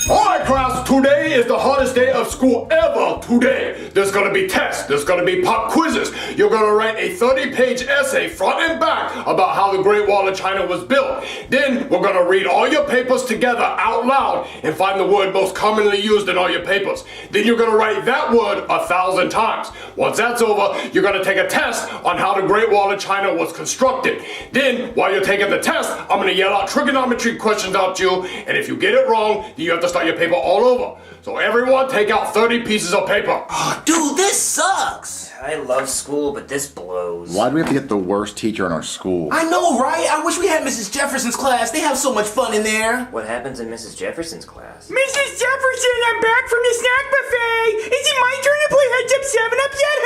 Alright class, today is the hardest day of school ever today. There's gonna be tests, there's gonna be pop quizzes. You're gonna write a 30-page essay front and back about how the Great Wall of China was built. Then we're gonna read all your papers together out loud and find the word most commonly used in all your papers. Then you're gonna write that word 1,000 times. Once that's over, you're gonna take a test on how the Great Wall of China was constructed. Then, while you're taking the test, I'm gonna yell out trigonometry questions out to you, and if you get it wrong, then you have to start your paper all over. So everyone take out 30 pieces of paper. Oh, dude, this sucks. I love school, but this blows. Why do we have to get the worst teacher in our school? I know, right? I wish we had Mrs. Jefferson's class. They have so much fun in there. What happens in Mrs. Jefferson's class? Mrs. Jefferson, I'm back from the snack buffet. Is it my turn to play Heads Up 7-Up yet?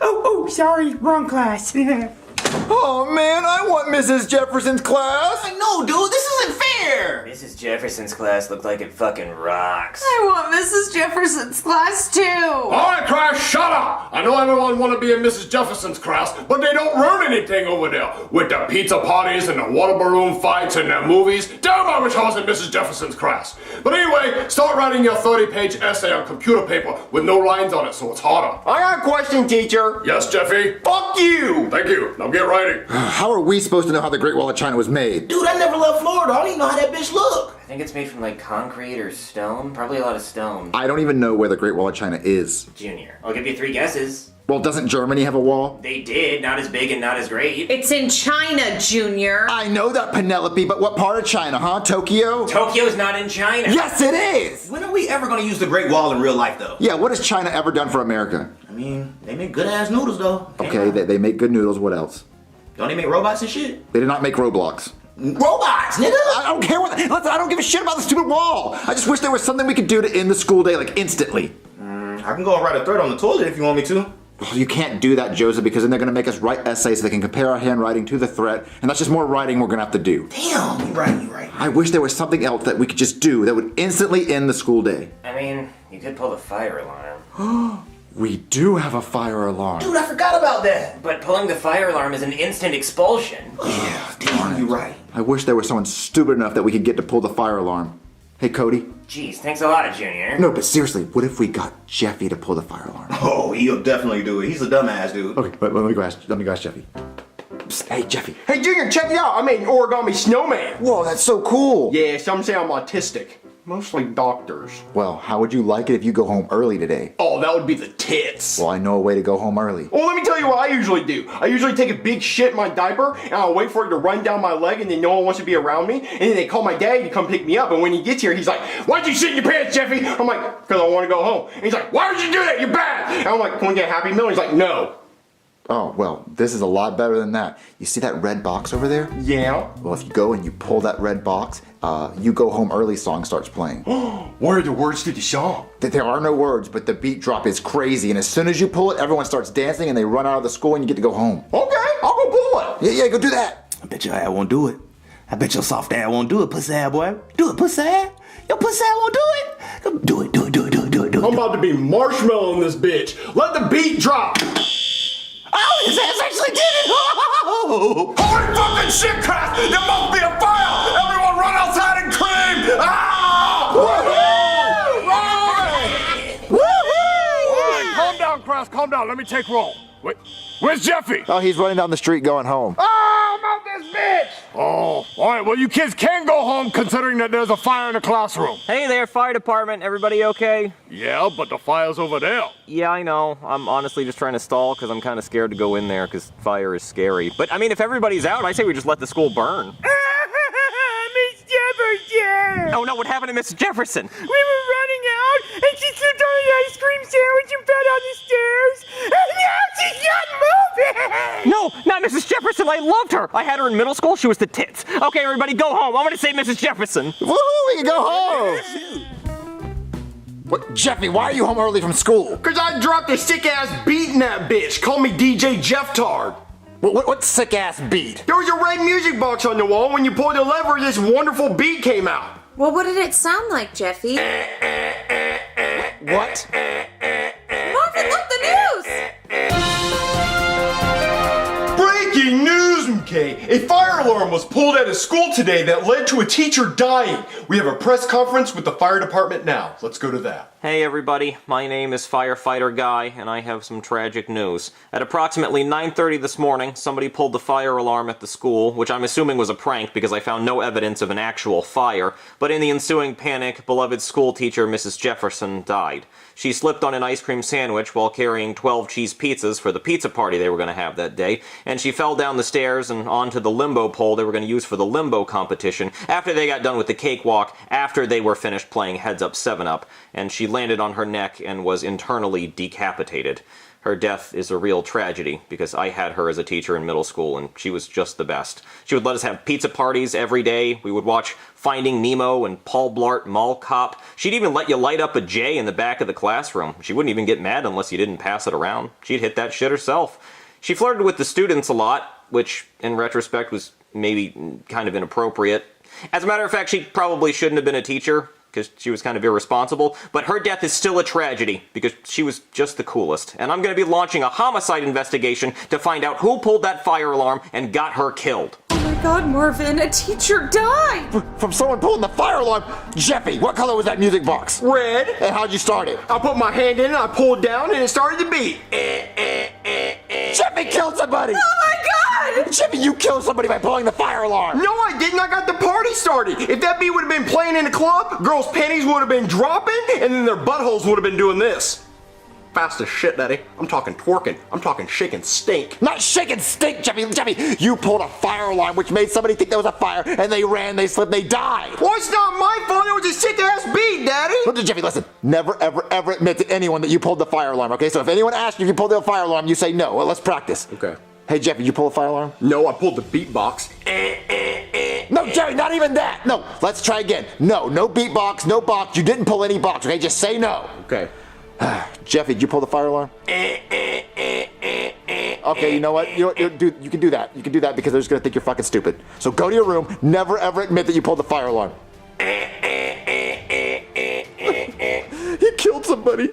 oh, sorry, wrong class. Oh man, I want Mrs. Jefferson's class! I know, dude, this isn't fair. Mrs. Jefferson's class looked like it fucking rocks. I want Mrs. Jefferson's class too. Alright class, shut up! I know everyone want to be in Mrs. Jefferson's class, but they don't learn anything over there. With the pizza parties and the water balloon fights and the movies. Damn, I wish I was in Mrs. Jefferson's class. But anyway, start writing your 30-page essay on computer paper with no lines on it so it's harder. I got a question, teacher. Yes, Jeffy? Fuck you! Thank you. Now get writing. How are we supposed to know how the Great Wall of China was made? Dude, I never left Florida. I don't even know how that bitch look. I think it's made from like concrete or stone. Probably a lot of stone. I don't even know where the Great Wall of China is. Junior, I'll give you 3 guesses. Well, doesn't Germany have a wall? They did, not as big and not as great. It's in China, Junior. I know that, Penelope, but what part of China, huh? Tokyo? Tokyo's not in China. Yes, it is! When are we ever gonna use the Great Wall in real life, though? Yeah, what has China ever done for America? I mean, they make good-ass noodles, though. Okay, they make good noodles, what else? Don't they make robots and shit? They did not make Roblox. Robots, nigga! I don't care what. Listen, I don't give a shit about the stupid wall. I just wish there was something we could do to end the school day, like instantly. I can go and write a thread on the toilet if you want me to. Well, you can't do that, Joseph, because then they're going to make us write essays so they can compare our handwriting to the threat, and that's just more writing we're going to have to do. Damn, you're right. I wish there was something else that we could just do that would instantly end the school day. I mean, you could pull the fire alarm. We do have a fire alarm. Dude, I forgot about that. But pulling the fire alarm is an instant expulsion. Yeah, damn, you're right. I wish there was someone stupid enough that we could get to pull the fire alarm. Hey, Cody. Jeez, thanks a lot, Junior. No, but seriously, what if we got Jeffy to pull the fire alarm? Oh, he'll definitely do it. He's a dumbass, dude. Okay, but let me go ask Jeffy. Psst, hey, Jeffy. Hey, Junior, check it out. I made an origami snowman. Whoa, that's so cool. Yeah, some say I'm autistic. Mostly doctors. Well, how would you like it if you go home early today? Oh, that would be the tits. Well, I know a way to go home early. Well, let me tell you what I usually do. I usually take a big shit in my diaper, and I'll wait for it to run down my leg, and then no one wants to be around me. And then they call my daddy to come pick me up, and when he gets here, he's like, "Why'd you shit in your pants, Jeffy?" I'm like, "Because I want to go home." And he's like, "Why would you do that? You're bad." And I'm like, "Can we get a Happy Meal?" And he's like, "No." Oh, well, this is a lot better than that. You see that red box over there? Yeah. Well, if you go and you pull that red box, You Go Home Early song starts playing. What are the words to the song? There are no words, but the beat drop is crazy, and as soon as you pull it, everyone starts dancing, and they run out of the school, and you get to go home. Okay, I'll go pull it. Yeah, go do that. I bet your ass won't do it. I bet your soft ass won't do it, pussy ass boy. Do it, pussy ass. Your pussy ass won't do it. Come do it. I'm about to be marshmallow in this bitch. Let the beat drop. Oh, his ass actually did it! Oh. Holy fucking shit, Crash! There must be a fire! Everyone run outside and scream! Ah! Woohoo! Alright, calm down, Crash, calm down. Let me take roll. Wait, where's Jeffy? Oh, he's running down the street going home. Oh, I'm out this bitch! Oh, alright, well, you kids can go home considering that there's a fire in the classroom. Hey there, fire department. Everybody okay? Yeah, but the fire's over there. Yeah, I know. I'm honestly just trying to stall because I'm kind of scared to go in there because fire is scary. But, I mean, if everybody's out, I say we just let the school burn. Miss Jefferson! Oh, no, what happened to Mrs. Jefferson? We were running out, and she slipped on the ice cream sandwich and fell down the stairs, and now she's not moving! No, not Mrs. Jefferson. I loved her. I had her in middle school. She was the tits. Okay, everybody, go home. I'm going to say Mrs. Jefferson. Woohoo, we can go home! What, Jeffy, why are you home early from school? Cause I dropped a sick ass beat in that bitch. Call me DJ Jeff Tard. What sick ass beat? There was a red music box on the wall. When you pulled the lever, this wonderful beat came out. Well, what did it sound like, Jeffy? What? Marvin, look, the news! Breaking news, Okay, a fire alarm was pulled at a school today that led to a teacher dying. We have a press conference with the fire department now. Let's go to that. Hey everybody, my name is Firefighter Guy, and I have some tragic news. At approximately 9:30 this morning, somebody pulled the fire alarm at the school, which I'm assuming was a prank because I found no evidence of an actual fire, but in the ensuing panic, beloved school teacher Mrs. Jefferson died. She slipped on an ice cream sandwich while carrying 12 cheese pizzas for the pizza party they were going to have that day, and she fell down the stairs and onto the limbo pole they were going to use for the limbo competition after they got done with the cakewalk, after they were finished playing Heads Up 7-Up, and she landed on her neck and was internally decapitated. Her death is a real tragedy because I had her as a teacher in middle school and she was just the best. She would let us have pizza parties every day. We would watch Finding Nemo and Paul Blart Mall Cop. She'd even let you light up a J in the back of the classroom. She wouldn't even get mad unless you didn't pass it around. She'd hit that shit herself. She flirted with the students a lot, which in retrospect was maybe kind of inappropriate. As a matter of fact, she probably shouldn't have been a teacher, because she was kind of irresponsible, but her death is still a tragedy because she was just the coolest. And I'm going to be launching a homicide investigation to find out who pulled that fire alarm and got her killed. Oh my god, Marvin, a teacher died! From someone pulling the fire alarm. Jeffy, what color was that music box? Red. And how'd you start it? I put my hand in it, I pulled down, and it started to beat. Jeffy killed somebody! Oh my god! Jeffy, you killed somebody by pulling the fire alarm! No, I didn't. I got the party started. If that beat would have been playing in the club, girls' panties would have been dropping, and then their buttholes would have been doing this. Fast as shit, Daddy. I'm talking twerking. I'm talking shaking stink. Not shake and stink, Jeffy. Jeffy, you pulled a fire alarm, which made somebody think there was a fire, and they ran, they slipped, they died. Well, it's not my fault. It was a sick-ass beat, Daddy. Listen, Jeffy, listen. Never, ever, ever admit to anyone that you pulled the fire alarm, okay? So if anyone asks you if you pulled the fire alarm, you say no. Well, let's practice. Okay. Hey, Jeffy, you pull a fire alarm? No, I pulled the beatbox. No, Jerry, not even that. No, let's try again. No beatbox, no box. You didn't pull any box, okay? Just say no. Okay. Jeffy, did you pull the fire alarm? Okay, you know what? You can do that. You can do that because they're just gonna think you're fucking stupid. So go to your room. Never ever admit that you pulled the fire alarm. He killed somebody.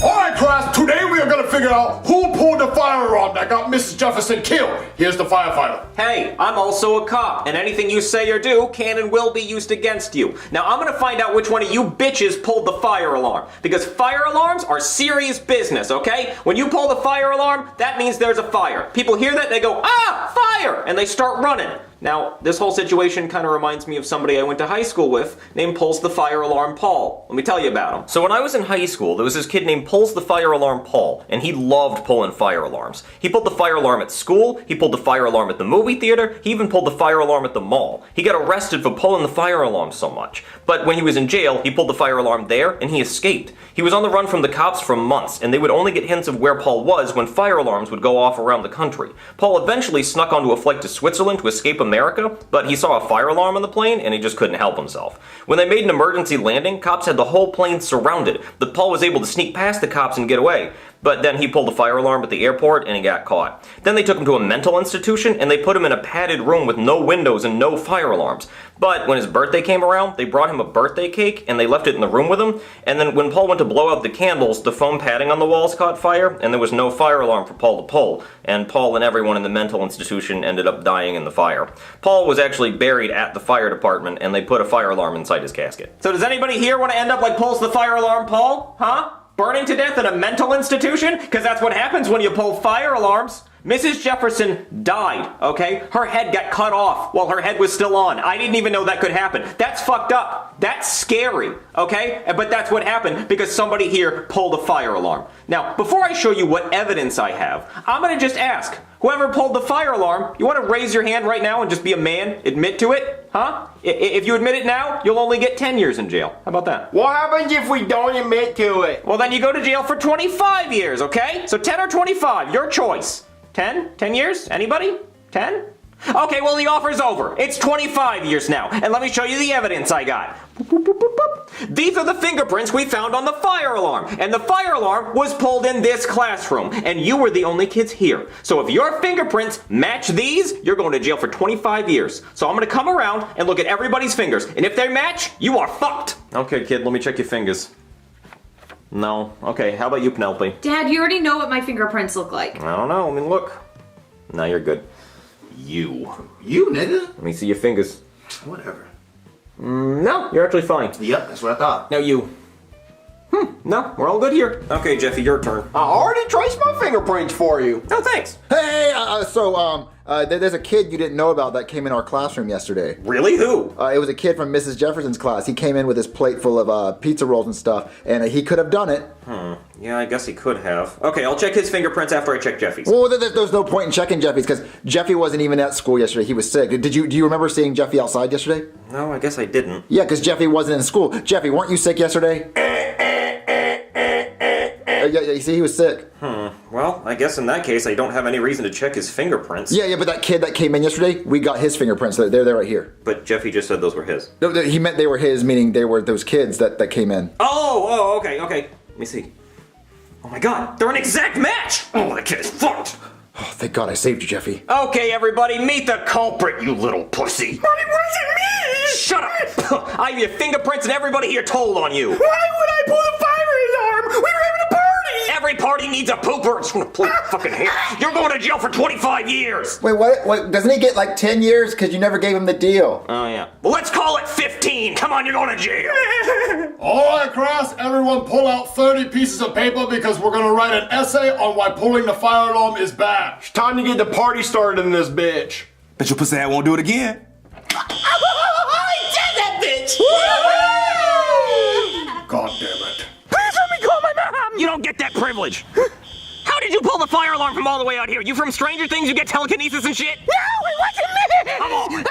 Alright, class, today we are gonna figure out who pulled the fire alarm that got Mrs. Jefferson killed. Here's the firefighter. Hey, I'm also a cop, and anything you say or do can and will be used against you. Now I'm gonna find out which one of you bitches pulled the fire alarm, because fire alarms are serious business, okay? When you pull the fire alarm, that means there's a fire. People hear that, they go, ah, fire, and they start running. Now, this whole situation kind of reminds me of somebody I went to high school with named Pulls the Fire Alarm Paul. Let me tell you about him. So when I was in high school, there was this kid named Pulls the Fire Alarm Paul, and he loved pulling fire alarms. He pulled the fire alarm at school, he pulled the fire alarm at the movie theater, he even pulled the fire alarm at the mall. He got arrested for pulling the fire alarm so much. But when he was in jail, he pulled the fire alarm there, and he escaped. He was on the run from the cops for months, and they would only get hints of where Paul was when fire alarms would go off around the country. Paul eventually snuck onto a flight to Switzerland to escape America, but he saw a fire alarm on the plane and he just couldn't help himself. When they made an emergency landing, cops had the whole plane surrounded, but Paul was able to sneak past the cops and get away. But then he pulled the fire alarm at the airport and he got caught. Then they took him to a mental institution and they put him in a padded room with no windows and no fire alarms. But when his birthday came around, they brought him a birthday cake and they left it in the room with him. And then when Paul went to blow out the candles, the foam padding on the walls caught fire and there was no fire alarm for Paul to pull. And Paul and everyone in the mental institution ended up dying in the fire. Paul was actually buried at the fire department and they put a fire alarm inside his casket. So does anybody here want to end up like Pulls the Fire Alarm Paul? Huh? Burning to death in a mental institution? Because that's what happens when you pull fire alarms. Mrs. Jefferson died, okay? Her head got cut off while her head was still on. I didn't even know that could happen. That's fucked up. That's scary, okay? But that's what happened because somebody here pulled a fire alarm. Now, before I show you what evidence I have, I'm gonna just ask, whoever pulled the fire alarm, you wanna raise your hand right now and just be a man, admit to it? Huh? If you admit it now, you'll only get 10 years in jail. How about that? What happens if we don't admit to it? Well, then you go to jail for 25 years, okay? So 10 or 25, your choice. 10? 10 years? Anybody? 10? Okay, well, the offer's over. It's 25 years now, and let me show you the evidence I got. These are the fingerprints we found on the fire alarm, and the fire alarm was pulled in this classroom, and you were the only kids here. So if your fingerprints match these, you're going to jail for 25 years. So I'm going to come around and look at everybody's fingers, and if they match, you are fucked. Okay, kid, let me check your fingers. No. Okay, how about you, Penelope? Dad, you already know what my fingerprints look like. I don't know. I mean, look. No, you're good. You. You, nigga. Let me see your fingers. Whatever. No, you're actually fine. Yep, that's what I thought. Now you. No, we're all good here. Okay, Jeffy, your turn. I already traced my fingerprints for you. Oh, thanks. Hey, there's a kid you didn't know about that came in our classroom yesterday. Really? Who? It was a kid from Mrs. Jefferson's class. He came in with his plate full of pizza rolls and stuff, and he could have done it. Yeah, I guess he could have. Okay, I'll check his fingerprints after I check Jeffy's. Well, there's no point in checking Jeffy's because Jeffy wasn't even at school yesterday. He was sick. Do you remember seeing Jeffy outside yesterday? No, I guess I didn't. Yeah, because Jeffy wasn't in school. Jeffy, weren't you sick yesterday? Yeah, you see, he was sick. Well, I guess in that case, I don't have any reason to check his fingerprints. Yeah, but that kid that came in yesterday, we got his fingerprints. They're right here. But Jeffy just said those were his. No, he meant they were his, meaning they were those kids that came in. Oh, okay. Let me see. Oh my god, they're an exact match! Oh, that kid is fucked! Oh, thank God I saved you, Jeffy. Okay, everybody, meet the culprit, you little pussy! But it wasn't me! Shut up! I have your fingerprints and everybody here told on you! Why would I pull the fire alarm? We were having a party! Every party needs a pooper! It's gonna pull your fucking hair! You're going to jail for 25 years! Wait, what? Doesn't he get like 10 years because you never gave him the deal? Oh, yeah. Well, let's call it 15! Come on, you're going to jail! All right, class, everyone pull out 30 pieces of paper because we're gonna write an essay on why pulling the fire alarm is bad. It's time to get the party started in this bitch. Bet your pussy won't do it again. God damn it. Please let me call my mom! You don't get that privilege! How did you pull the fire alarm from all the way out here? You from Stranger Things? You get telekinesis and shit? No, it wasn't me! Come on!